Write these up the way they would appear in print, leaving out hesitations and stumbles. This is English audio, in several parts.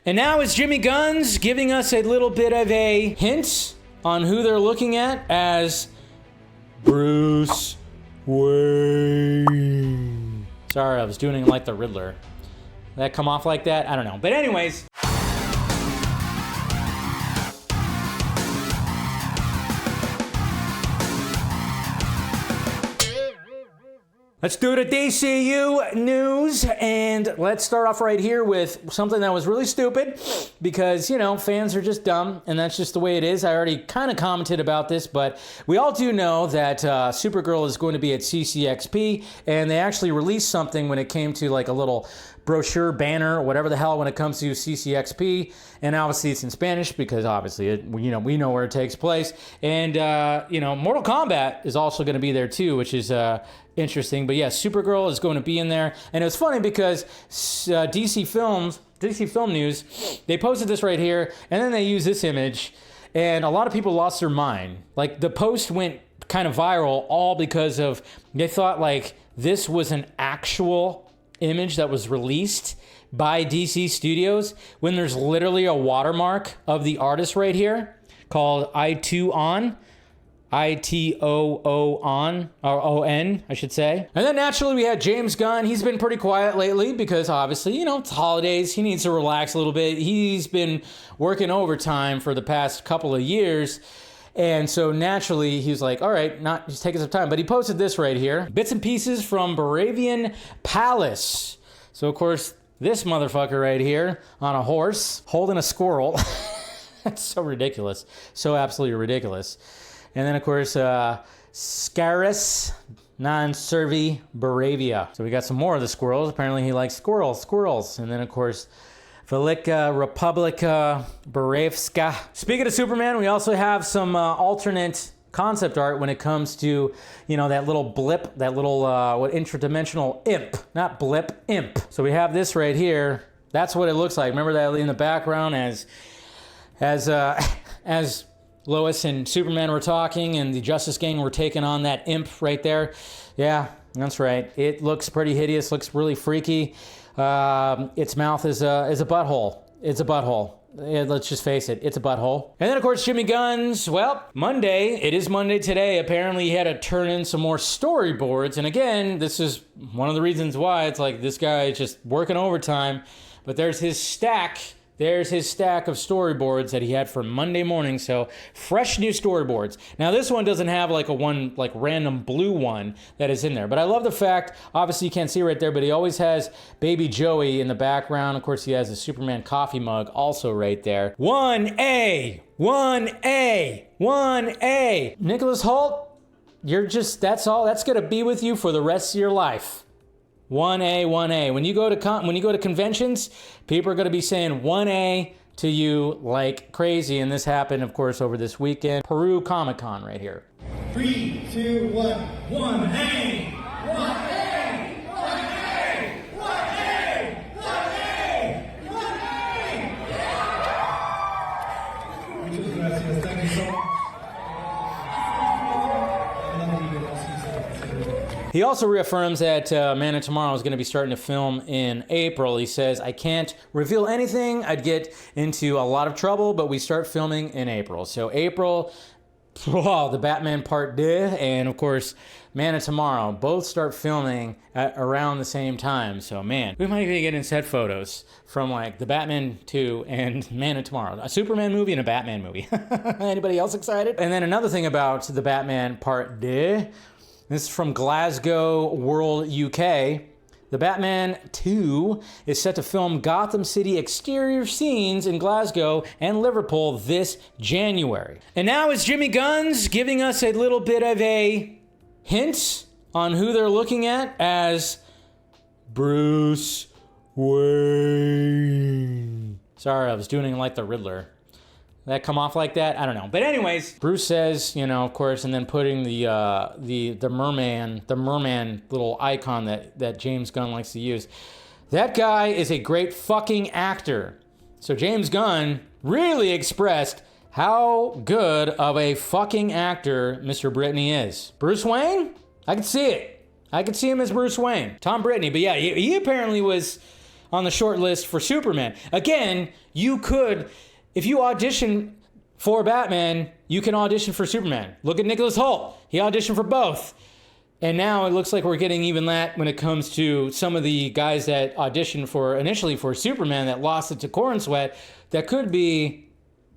And now it's Jimmy Gunn's giving us a little bit of a hint on who they're looking at as Bruce Wayne. Sorry, I was doing it like the Riddler. Did that come off like that? I don't know. But anyways. Let's do the DCU news, and let's start off right here with something that was really stupid because, you know, fans are just dumb, and that's just the way it is. I already kind of commented about this, but we all do know that Supergirl is going to be at CCXP, and they actually released something when it came to like a little brochure, banner, or whatever the hell when it comes to CCXP, and obviously it's in Spanish because obviously it, you know, we know where it takes place, and you know, Mortal Kombat is also going to be there too, which is interesting. But yeah, Supergirl is going to be in there, and it was funny because DC Film News, they posted this right here, and then they used this image, and a lot of people lost their mind. Like the post went kind of viral all because of they thought like this was an actual image that was released by DC Studios when there's literally a watermark of the artist right here called I2On. I-T-O-O-on, or O-N, I should say. And then naturally we had James Gunn. He's been pretty quiet lately because obviously, you know, it's holidays. He needs to relax a little bit. He's been working overtime for the past couple of years. And so naturally he was like, all right, just taking some time. But he posted this right here. Bits and pieces from Boravian Palace. So of course, this motherfucker right here on a horse holding a squirrel. That's so ridiculous. So absolutely ridiculous. And then, of course, Scarus non-servi Boravia. So we got some more of the squirrels. Apparently he likes squirrels. And then, of course, Velika Republika Boravska. Speaking of Superman, we also have some alternate concept art when it comes to, you know, that little blip, that little interdimensional imp. Not blip, imp. So we have this right here. That's what it looks like. Remember that in the background as Lois and Superman were talking and the Justice Gang were taking on that imp right there. Yeah, that's right. It looks pretty hideous, looks really freaky. Its mouth is a butthole. It's a butthole. Yeah, let's just face it, it's a butthole. And then, of course, Jimmy Gunn's, well, Monday. It is Monday today. Apparently, he had to turn in some more storyboards. And again, this is one of the reasons why it's like this guy is just working overtime. But there's his stack. There's his stack of storyboards that he had for Monday morning. So fresh new storyboards. Now this one doesn't have like a random blue one that is in there. But I love the fact, obviously you can't see right there, but he always has Baby Joey in the background. Of course he has a Superman coffee mug also right there. 1A, 1A, 1A. Nicholas Hoult, that's all. That's gonna be with you for the rest of your life. 1A, 1A. When you go to conventions, people are going to be saying 1A to you like crazy. And this happened, of course, over this weekend. Peru Comic-Con right here. 3, 2, 1. 1A! 1A! 1A! 1A! 1A! 1A! Muchas gracias. Thank you so much. He also reaffirms that Man of Tomorrow is going to be starting to film in April. He says, I can't reveal anything. I'd get into a lot of trouble, but we start filming in April. So April, the Batman Part 2, and of course, Man of Tomorrow, both start filming at around the same time. So man, we might be getting set photos from like the Batman 2 and Man of Tomorrow. A Superman movie and a Batman movie. Anybody else excited? And then another thing about the Batman Part 2, this is from Glasgow World, UK. The Batman 2 is set to film Gotham City exterior scenes in Glasgow and Liverpool this January. And now it's Jimmy Gunn's giving us a little bit of a hint on who they're looking at as Bruce Wayne. Sorry, I was doing it like the Riddler. That come off like that? I don't know. But anyways, Bruce says, you know, of course, and then putting the merman little icon that James Gunn likes to use. That guy is a great fucking actor. So James Gunn really expressed how good of a fucking actor Mr. Brittney is. Bruce Wayne? I can see it. I could see him as Bruce Wayne. Tom Brittney. But yeah, he apparently was on the short list for Superman. Again, you could, if you audition for Batman, you can audition for Superman. Look at Nicholas Hoult. He auditioned for both. And now it looks like we're getting even that when it comes to some of the guys that auditioned for initially for Superman that lost it to Corn Sweat that could be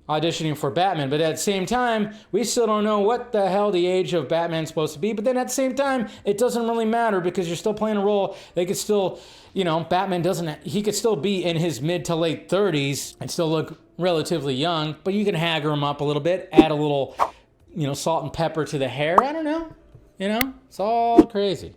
auditioning for Batman. But at the same time, we still don't know what the hell the age of Batman's supposed to be. But then at the same time, it doesn't really matter because you're still playing a role. They could still, you know, Batman doesn't, he could still be in his mid to late 30s and still look relatively young. But you can hagger him up a little bit, add a little, you know, salt and pepper to the hair. I don't know. You know, it's all crazy.